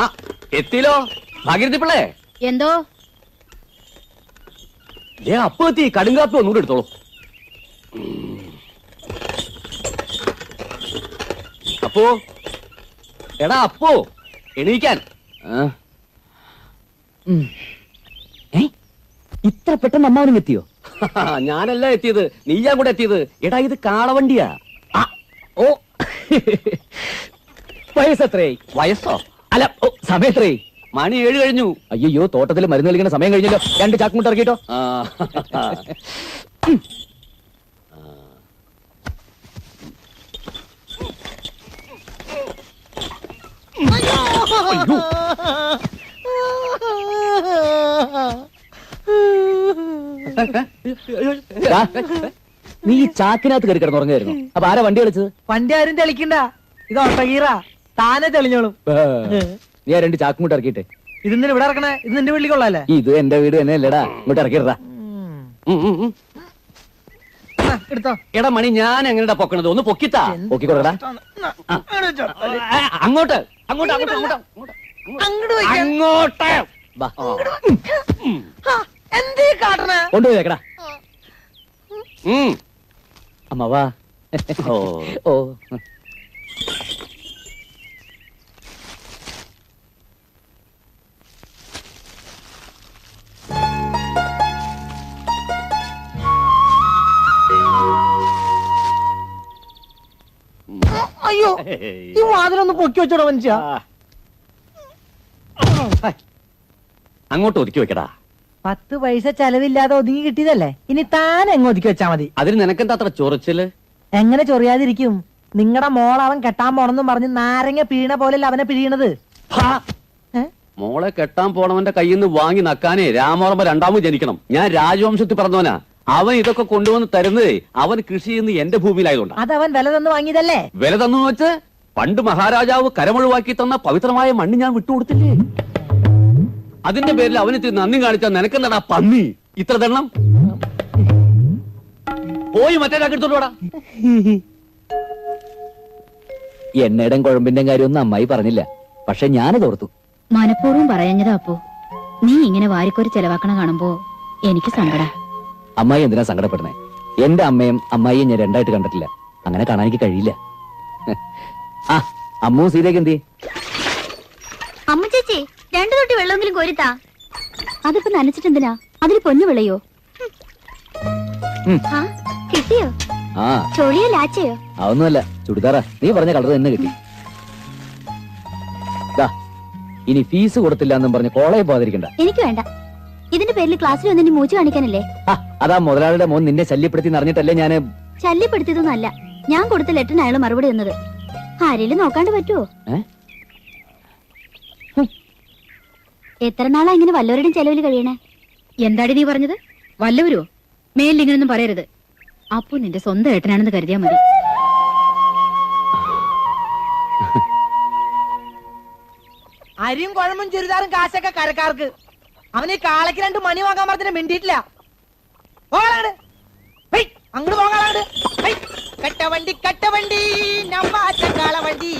ആ എത്തിയില്ലോ ഭാഗീരഥി പിള്ളേ. എന്തോ അപ്പൊ എത്തി. കടുങ്കാപ്പി ഒന്നുകൂടെ എടുത്തോളൂ. അപ്പോ എടാ അപ്പോ എണീക്കാൻ. ഇത്ര പെട്ടെന്ന് അമ്മാവനും എത്തിയോ? ഞാനല്ല എത്തിയത്, നീയാ കൂടെ എത്തിയത്. എടാ ഇത് കാളവണ്ടിയാ. ഓ വയസ്സത്രേ? വയസ്സോ? അല്ല സമയത്രേ? മണി 7 കഴിഞ്ഞു. അയ്യോ തോട്ടത്തിൽ മരുന്ന് കളിക്കുന്ന സമയം കഴിഞ്ഞല്ലോ. 2 ചാക്കുമുട്ട ഇറക്കിട്ടോ. നീ ഈ ചാക്കിനകത്ത് കയറി കിടന്നുറങ്ങായിരുന്നു. അപ്പൊ ആരാ വണ്ടി കളിച്ചത്? വണ്ടി ആരും തെളിക്കണ്ട, ഇത് ഒട്ടകീറ താനെ തെളിഞ്ഞോളും. നീ ആ 2 ചാക്കുമുട്ട ഇറക്കിട്ടെ. ഇതിന് ഇവിടെ ഇറക്കണേ? ഇത് നിന്റെ വീട്ടിൽ കൊള്ളാല്ലേ? ഇത് എന്റെ വീട് തന്നെ അല്ലേടാ, ഇങ്ങോട്ട് ഇറക്കിടാ. എടുത്തോ. എടാ മണി, ഞാൻ എങ്ങനെയാ പൊക്കണത്? ഒന്ന് പൊക്കിത്താ. പൊക്കിക്കൊടടാ. അങ്ങോട്ട് അങ്ങോട്ട് അങ്ങോട്ട് അങ്ങോട്ട് അങ്ങോട്ട്. എന്തീ കാട്ടണേ? കൊണ്ടുപോയി വെക്കടാ. അമ്മവാ. ഓ അയ്യോ, ഈ വാതിലൊന്ന് പൊക്കി വെച്ചോടോ മനുഷ്യ. അങ്ങോട്ട് ഒതുക്കി വെക്കടാ. 10 പൈസ ചെലവില്ലാതെ ഒതുങ്ങി കിട്ടിയതല്ലേ, ഇനി താൻ എങ്ങ് ഒതുക്കി വെച്ചാ മതി. അതിന് നിനക്കെന്താ അത്ര ചൊറിച്ചില്? എങ്ങനെ ചൊറിയാതിരിക്കും? നിങ്ങളുടെ മോൾ അവൻ കെട്ടാൻ പോണെന്നും പറഞ്ഞ് നാരങ്ങ പിഴീണ പോലല്ല അവനെ പിഴീണത്. മോളെ കെട്ടാൻ പോണവന്റെ കയ്യിൽ നിന്ന് വാങ്ങി നക്കാനേ രാമവർമ്മ 2ാമത് ജനിക്കണം. ഞാൻ രാജവംശത്തിൽ പറഞ്ഞവനാ. അവൻ ഇതൊക്കെ കൊണ്ടുവന്ന് തരുന്നതേ അവൻ കൃഷി ചെയ്യുന്ന എന്റെ ഭൂമിയിലായതുകൊണ്ട്. അതവൻ വില തന്നു വാങ്ങിയതല്ലേ? വില തന്നു വെച്ച് പണ്ട് മഹാരാജാവ് കരമൊഴിവാക്കി തന്ന പവിത്രമായ മണ്ണ് ഞാൻ വിട്ടുകൊടുത്തില്ലേ? അതിന്റെ പേരിൽ അവന് നന്ദി കാണിച്ചാൽ നിനക്കെന്താടാ പന്നി ഇത്ര തരണം? പോയി മറ്റേടാക്കെടുത്തോളൂടാ. എണ്ണയുടെയും കുഴമ്പിന്റെയും കാര്യമൊന്നും അമ്മായി പറഞ്ഞില്ല, പക്ഷെ ഞാനത് ഓർത്തു. മനഃപൂർവ്വം പറയുന്നതാ അപ്പോ. നീ ഇങ്ങനെ വാരിക്കോരി ചെലവാക്കണ കാണുമ്പോ എനിക്ക് സങ്കട. അമ്മായി എന്തിനാ സങ്കടപ്പെടുന്നേ? എന്റെ അമ്മയും അമ്മായിയും ഞാൻ 2ആയിട്ട് കണ്ടിട്ടില്ല. അങ്ങനെ കാണാൻ എനിക്ക് കഴിയില്ല. ആ അമ്മൂ സീതയ്ക്ക് എന്തി? അമ്മ ചേച്ചി 2 തൊട്ടി വെള്ളമെങ്കിലും കോരിത്താ. അതിപ്പോ നനച്ചിട്ടെന്തിനാ? അതിൽ പൊന്നു വിളയോ? കിട്ടിയോ? ആ ചോളിയോ ലാച്ചയോ? അതൊന്നുമല്ല, ചുടിദാറാ. നീ പറഞ്ഞ കളർ തന്നെ കിട്ടി. ഇനി ഫീസ് കൊടുത്തില്ല എന്നും പറഞ്ഞ് കോളേജ് പോകാതിരിക്കണ്ട. എനിക്ക് വേണ്ട. ഇതിന്റെ പേരിൽ ക്ലാസ്സിൽ വന്നിട്ട് മൂച്ച് കാണിക്കാനല്ലേ? അതാ മുതലാളിയുടെ മോൻ നിന്നെ ശല്യപ്പെടുത്തി അറിഞ്ഞിട്ടല്ലേ ഞാന്. ശല്യപ്പെടുത്തിയതൊന്നും അല്ല, ഞാൻ കൊടുത്ത ലെറ്ററിന് അയാൾ മറുപടി തന്നത്. ആരെങ്കിലും നോക്കാണ്ട് പറ്റുമോ? എത്ര നാളാ ഇങ്ങനെ വല്ലവരുടെയും ചെലവിൽ കഴിയണേ? എന്താടി നീ പറഞ്ഞത്? വല്ലവരോ? മേലിങ്ങനൊന്നും പറയരുത്. അപ്പോ നിന്റെ സ്വന്തം ഏട്ടനാണെന്ന് കരുതിയാ മതി. അരിയും കുഴമ്പും ചുരിദാറും കാശൊക്കെ കരക്കാർക്ക്. അവന് കാളയ്ക്ക് 2 മണി വാങ്ങാൻ പറഞ്ഞിട്ട് മിണ്ടിയിട്ടില്ല. അങ്ങോട്ട് പോകാനാണ്. കട്ടവണ്ടി കട്ടവണ്ടി കാളവണ്ടി.